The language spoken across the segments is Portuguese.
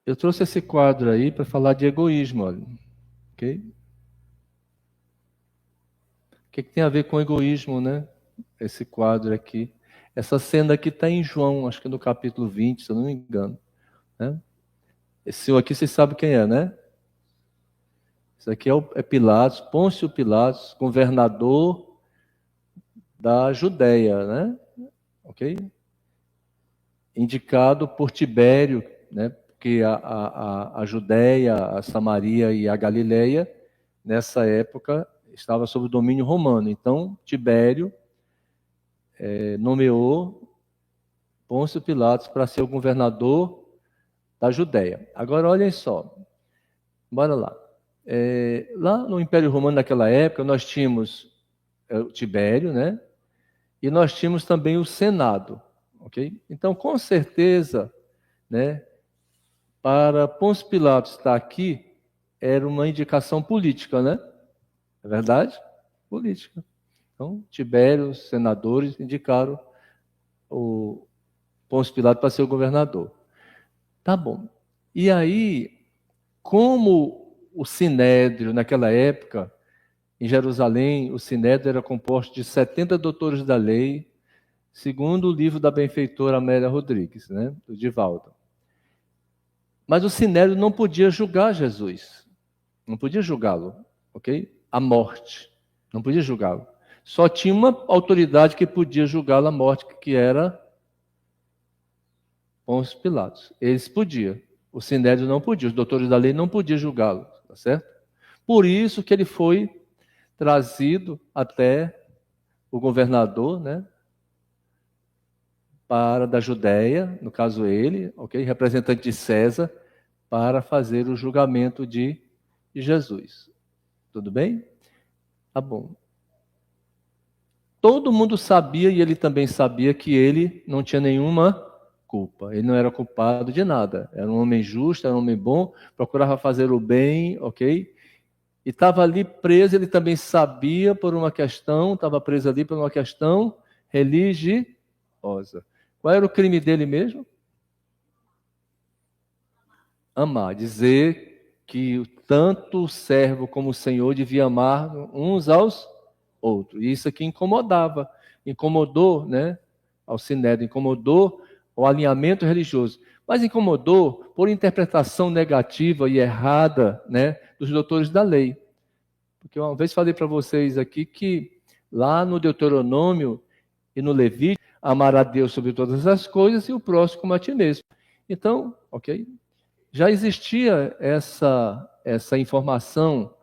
Eu trouxe esse quadro aí para falar de egoísmo, olha. Ok? O que tem a ver com egoísmo, né? Esse quadro aqui. Essa cena aqui está em João, acho que no capítulo 20, se eu não me engano. Né? Esse senhor aqui, vocês sabem quem é, né? Esse aqui é Pilatos, Pôncio Pilatos, governador da Judéia, né? Ok? Indicado por Tibério, né? Porque a Judéia, a Samaria e a Galileia, nessa época, estava sob o domínio romano. Então, Tibério nomeou Pôncio Pilatos para ser o governador da Judéia. Agora, olhem só, bora lá. Lá no Império Romano, naquela época, nós tínhamos o Tibério, né? E nós tínhamos também o Senado, ok? Então, com certeza, né, para Pôncio Pilatos estar aqui, era uma indicação política, né? É verdade? Política. Então, Tibério, os senadores indicaram o Pôncio Pilatos para ser o governador. Tá bom. E aí, como o Sinédrio, naquela época, em Jerusalém, o Sinédrio era composto de 70 doutores da lei, segundo o livro da benfeitora Amélia Rodrigues, né, do Divaldo. Mas o Sinédrio não podia julgar Jesus, não podia julgá-lo, ok? A morte, não podia julgá-lo. Só tinha uma autoridade que podia julgá-lo à morte, que era Pôncio Pilatos. Eles podiam. O Sinédrio não podia, os doutores da lei não podiam julgá-lo, tá certo? Por isso que ele foi trazido até o governador, né, da Judéia, no caso ele, ok, representante de César, para fazer o julgamento de Jesus. Tudo bem? Tá bom. Todo mundo sabia, e ele também sabia, que ele não tinha nenhuma culpa. Ele não era culpado de nada. Era um homem justo, era um homem bom, procurava fazer o bem, ok? E estava ali preso, ele também sabia por uma questão, estava preso ali por uma questão religiosa. Qual era o crime dele mesmo? Amar. Dizer que tanto o servo como o Senhor deviam amar uns aos outros. E isso aqui incomodava. Incomodou, né? Ao Sinédrio, incomodou o alinhamento religioso. Mas incomodou por interpretação negativa e errada, né, dos doutores da lei. Porque uma vez falei para vocês aqui que lá no Deuteronômio e no Levítico, amar a Deus sobre todas as coisas e o próximo como a ti mesmo. Então, ok? Já existia essa informação,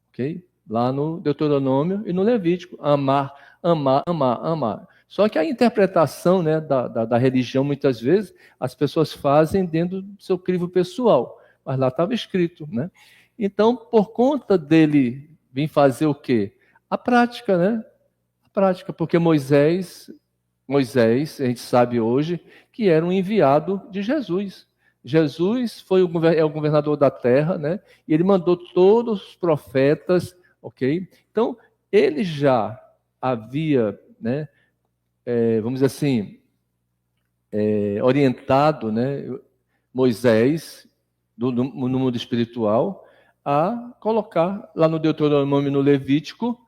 ok? Lá no Deuteronômio e no Levítico, amar, amar, amar, amar. Só que a interpretação, né, da religião, muitas vezes, as pessoas fazem dentro do seu crivo pessoal. Mas lá estava escrito, né? Então, por conta dele vir fazer o quê? A prática, né? A prática, porque Moisés, a gente sabe hoje, que era um enviado de Jesus. Jesus é o governador da terra, né? E ele mandou todos os profetas, ok? Então, ele já havia, né, vamos dizer assim, orientado, né, Moisés, no mundo espiritual, a colocar lá no Deuteronômio e no Levítico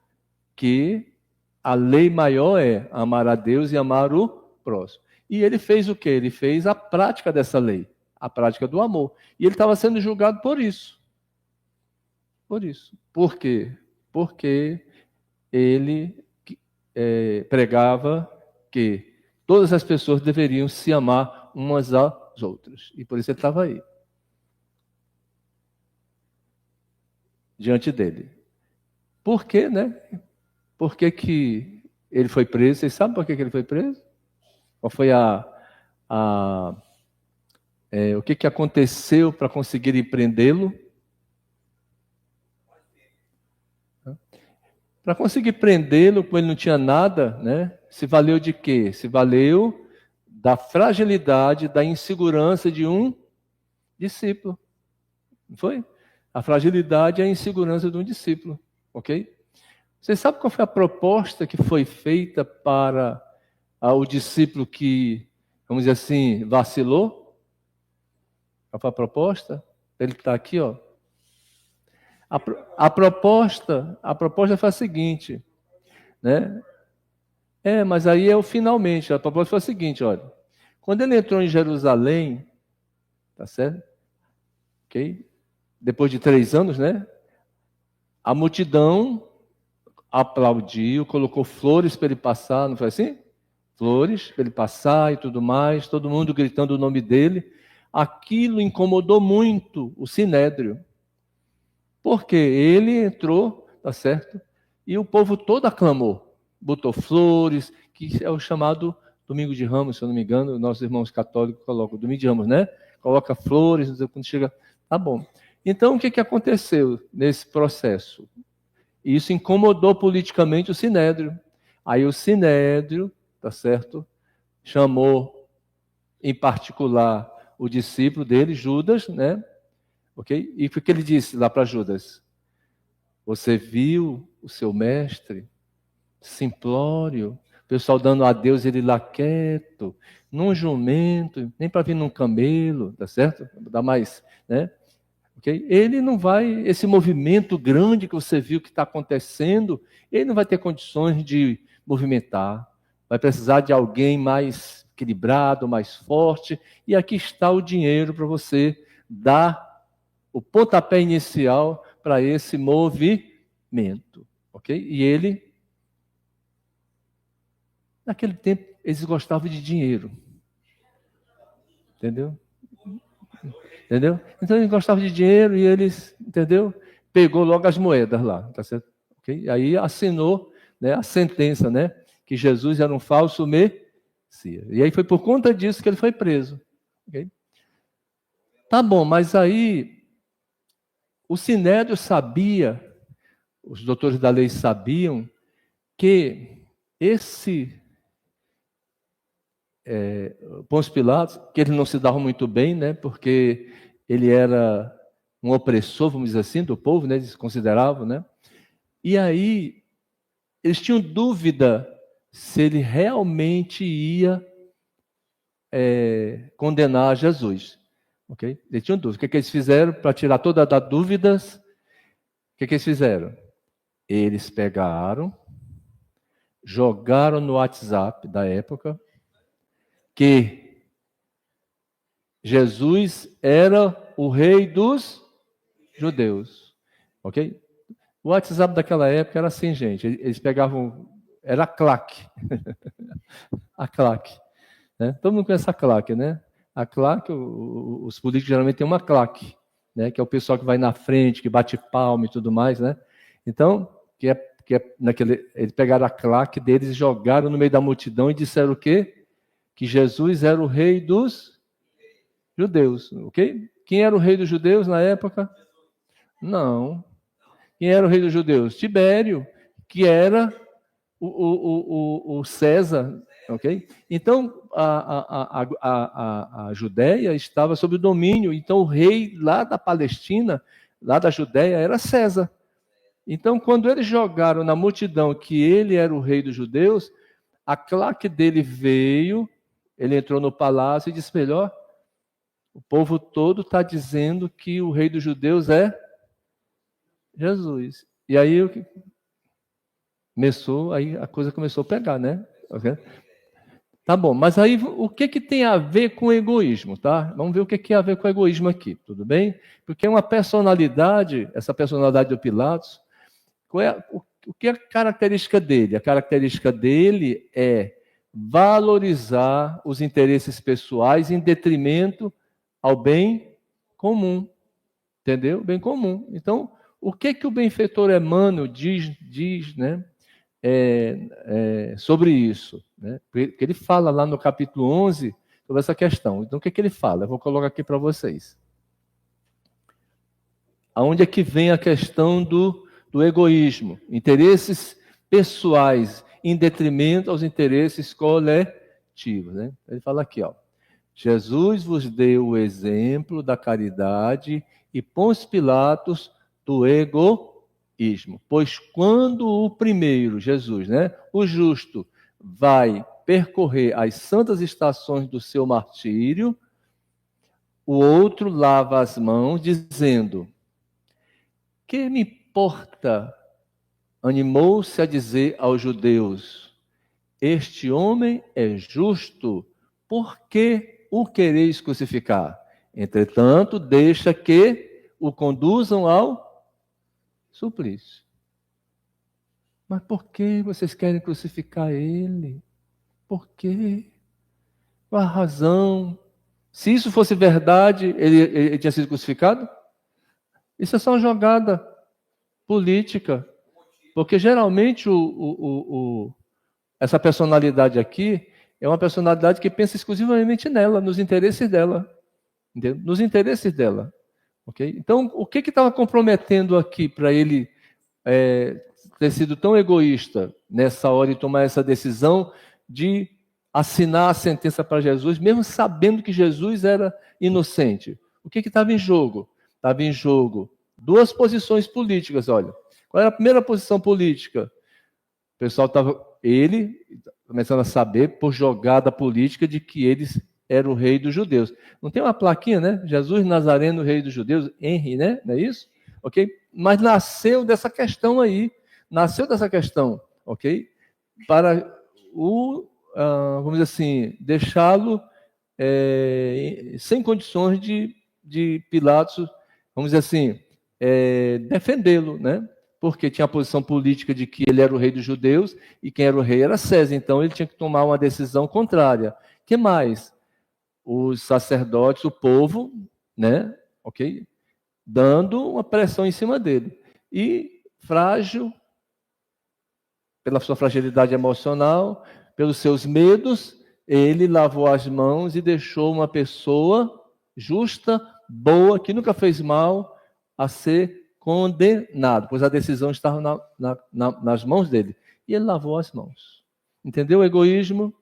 que a lei maior é amar a Deus e amar o próximo. E ele fez o quê? Ele fez a prática dessa lei, a prática do amor. E ele estava sendo julgado por isso. Por isso. Por quê? Porque ele pregava que todas as pessoas deveriam se amar umas às outras. E por isso ele estava aí. Diante dele. Por quê, né? Por que ele foi preso? Vocês sabem por que ele foi preso? Qual foi o que aconteceu para conseguirem prendê-lo? Para conseguir prendê-lo, como ele não tinha nada, né? Se valeu de quê? Se valeu da fragilidade, da insegurança de um discípulo. Não foi? A fragilidade e a insegurança de um discípulo, ok? Você sabe qual foi a proposta que foi feita para o discípulo que, vamos dizer assim, vacilou? Qual foi a proposta? Ele está aqui, ó. A proposta foi a seguinte, né? Mas aí é o finalmente. A proposta foi a seguinte, olha. Quando ele entrou em Jerusalém, tá certo? Ok? Depois de 3 anos, né? A multidão aplaudiu, colocou flores para ele passar, não foi assim? Flores para ele passar e tudo mais, todo mundo gritando o nome dele. Aquilo incomodou muito o Sinédrio, porque ele entrou, tá certo? E o povo todo aclamou, botou flores, que é o chamado Domingo de Ramos, se eu não me engano, nossos irmãos católicos colocam Domingo de Ramos, né? Coloca flores, quando chega, tá bom. Então, o que aconteceu nesse processo? Isso incomodou politicamente o Sinédrio. Aí o Sinédrio, tá certo? Chamou, em particular, o discípulo dele, Judas, né? Ok? E o que ele disse lá para Judas? Você viu o seu mestre, simplório, o pessoal dando adeus, ele lá quieto, num jumento, nem para vir num camelo, tá certo? Dá mais, né? Okay? Ele não vai, esse movimento grande que você viu que está acontecendo, ele não vai ter condições de movimentar, vai precisar de alguém mais equilibrado, mais forte, e aqui está o dinheiro para você dar o pontapé inicial para esse movimento, ok? E ele, naquele tempo, eles gostavam de dinheiro, entendeu? Entendeu? Então eles gostavam de dinheiro e eles, entendeu? Pegou logo as moedas lá, tá certo? Okay? Aí assinou, né, a sentença, né, que Jesus era um falso Messias. E aí foi por conta disso que ele foi preso. Okay? Tá bom, mas aí o Sinédrio sabia, os doutores da lei sabiam, que esse Pôncio Pilatos, que ele não se dava muito bem, né, porque ele era um opressor, vamos dizer assim, do povo, né, eles se consideravam, né, e aí eles tinham dúvida se ele realmente ia condenar Jesus, ok? Eles tinham dúvida. O que eles fizeram para tirar todas as dúvidas? O que eles fizeram? Eles pegaram, jogaram no WhatsApp da época que Jesus era o rei dos judeus, ok? O WhatsApp daquela época era assim, gente, eles pegavam, era a claque, a claque, né? Todo mundo conhece a claque, né? A claque, os políticos geralmente têm uma claque, né? Que é o pessoal que vai na frente, que bate palma e tudo mais, né? Então, eles pegaram a claque deles e jogaram no meio da multidão e disseram o quê? Que Jesus era o rei dos judeus, ok? Quem era o rei dos judeus na época? Não. Quem era o rei dos judeus? Tibério, que era o César, ok? Então, a Judéia estava sob o domínio, então o rei lá da Palestina, lá da Judéia, era César. Então, quando eles jogaram na multidão que ele era o rei dos judeus, a claque dele veio, ele entrou no palácio e disse, melhor, o povo todo está dizendo que o rei dos judeus é Jesus. E aí aí a coisa começou a pegar, né? Tá bom, mas aí o que tem a ver com egoísmo, tá? Vamos ver o que tem a ver com egoísmo aqui, tudo bem? Porque uma personalidade, essa personalidade do Pilatos, o que é a característica dele? A característica dele é valorizar os interesses pessoais em detrimento ao bem comum, entendeu? Bem comum. Então, o que o benfeitor Emmanuel diz, né, sobre isso? Né? Porque ele fala lá no capítulo 11 sobre essa questão. Então, o que ele fala? Eu vou colocar aqui para vocês. Aonde é que vem a questão do egoísmo? Interesses pessoais em detrimento aos interesses coletivos. Né? Ele fala aqui, ó. Jesus vos deu o exemplo da caridade e Pôncio Pilatos do egoísmo. Pois quando o primeiro, Jesus, né, o justo, vai percorrer as santas estações do seu martírio, o outro lava as mãos, dizendo: que me importa? Animou-se a dizer aos judeus: este homem é justo, por que o quereis crucificar? Entretanto, deixa que o conduzam ao suplício. Mas por que vocês querem crucificar ele? Por quê? Qual a razão? Se isso fosse verdade, ele tinha sido crucificado? Isso é só uma jogada política. Porque geralmente essa personalidade aqui é uma personalidade que pensa exclusivamente nela, nos interesses dela. Entendeu? Nos interesses dela. Okay? Então, o que estava comprometendo aqui para ele ter sido tão egoísta nessa hora e tomar essa decisão de assinar a sentença para Jesus, mesmo sabendo que Jesus era inocente? O que estava em jogo? Estava em jogo duas posições políticas, olha. Qual era a primeira posição política? O pessoal estava, ele, começando a saber, por jogada política, de que eles eram o rei dos judeus. Não tem uma plaquinha, né? Jesus Nazareno, rei dos judeus, Henry, né? Não é isso? Ok? Mas nasceu dessa questão aí. Nasceu dessa questão, ok? Para vamos dizer assim, deixá-lo sem condições de Pilatos, vamos dizer assim, defendê-lo, né? Porque tinha a posição política de que ele era o rei dos judeus e quem era o rei era César, então ele tinha que tomar uma decisão contrária. Que mais? Os sacerdotes, o povo, né? Ok? Dando uma pressão em cima dele. E frágil, pela sua fragilidade emocional, pelos seus medos, ele lavou as mãos e deixou uma pessoa justa, boa, que nunca fez mal, a ser condenado, pois a decisão estava nas mãos dele. E ele lavou as mãos. Entendeu o egoísmo?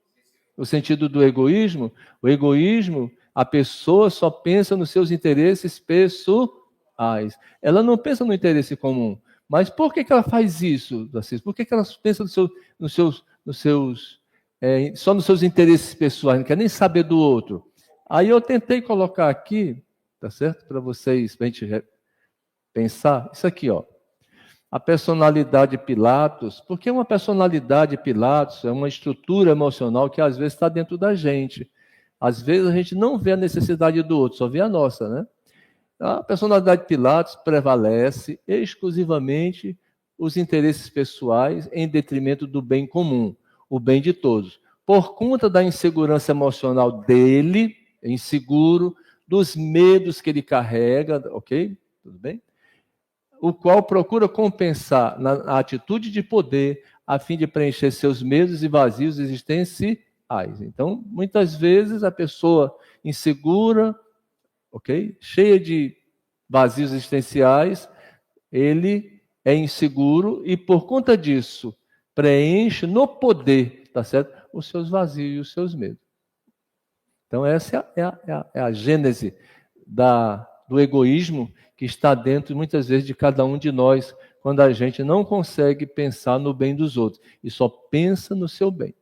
O sentido do egoísmo? O egoísmo, a pessoa só pensa nos seus interesses pessoais. Ela não pensa no interesse comum. Mas por que ela faz isso, Assis? Por que ela pensa só nos seus interesses pessoais, não quer nem saber do outro? Aí eu tentei colocar aqui, tá certo? Para vocês, para a gente pensar, isso aqui, ó. A personalidade Pilatos, porque uma personalidade Pilatos é uma estrutura emocional que às vezes está dentro da gente. Às vezes a gente não vê a necessidade do outro, só vê a nossa, né? A personalidade Pilatos prevalece exclusivamente os interesses pessoais em detrimento do bem comum, o bem de todos. Por conta da insegurança emocional dele, inseguro, dos medos que ele carrega, ok? Tudo bem? O qual procura compensar na atitude de poder a fim de preencher seus medos e vazios existenciais. Então, muitas vezes a pessoa insegura, ok? Cheia de vazios existenciais, ele é inseguro e por conta disso preenche no poder, tá certo? Os seus vazios e os seus medos. Então essa é a gênese do egoísmo que está dentro muitas vezes de cada um de nós, quando a gente não consegue pensar no bem dos outros e só pensa no seu bem.